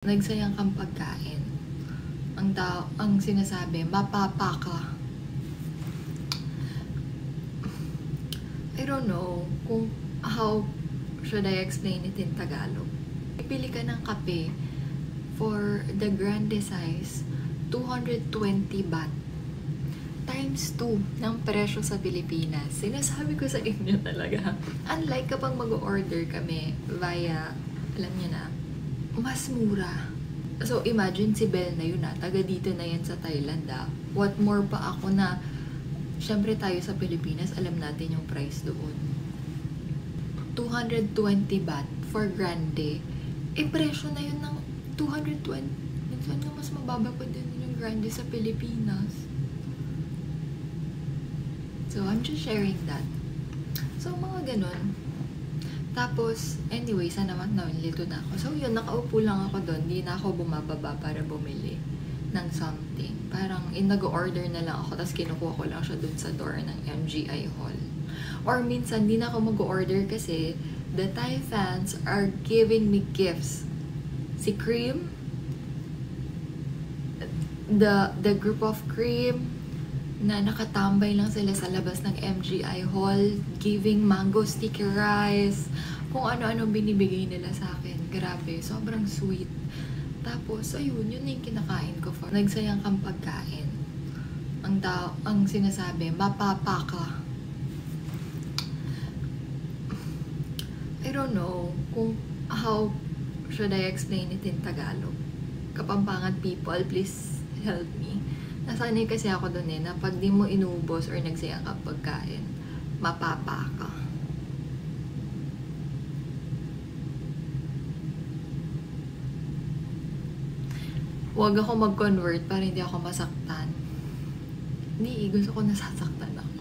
Nagsayang kang pagkain. Ang sinasabi, mapapa ka. I don't know kung how should I explain it in Tagalog. Pipili ka ng kape for the grande size, 220 baht. Times 2 ng presyo sa Pilipinas. Sinasabi ko sa inyo talaga. Unlike kapag mag-order kami via, alam niyo na, mas mura. So, imagine si Belle na yun taga dito na yan sa Thailand What more pa ako na, syempre tayo sa Pilipinas, alam natin yung price doon. 220 baht for grande. Presyo na yun ng 220. Minsan nga mas mababa pa din yung grande sa Pilipinas. So, I'm just sharing that. So, mga ganun. Tapos, anyway, sana naman nalilito na ako. So, yun, nakaupo lang ako doon. Di na ako bumababa para bumili ng something. Parang, nag-order na lang ako, tapos kinukuha ko lang siya doon sa door ng MGI Hall. Or minsan, di na ako mag-order kasi the Thai fans are giving me gifts. Si Cream, the group of Cream, na nakatambay lang sila sa labas ng MGI Hall, giving mango sticky rice, kung ano-ano binibigay nila sa akin. Grabe, sobrang sweet. Tapos, ayun, yun yung kinakain ko. Nagsayang kang pagkain. Ang sinasabi, mapapa ka. I don't know kung how should I explain it in Tagalog. Kapampangan people, please help me. Nasanay kasi ako doon na pag di mo inubos or nagsayang ka pagkain, mapapa ka. Huwag ako mag-convert para hindi ako masaktan. Hindi, gusto ko nasasaktan ako.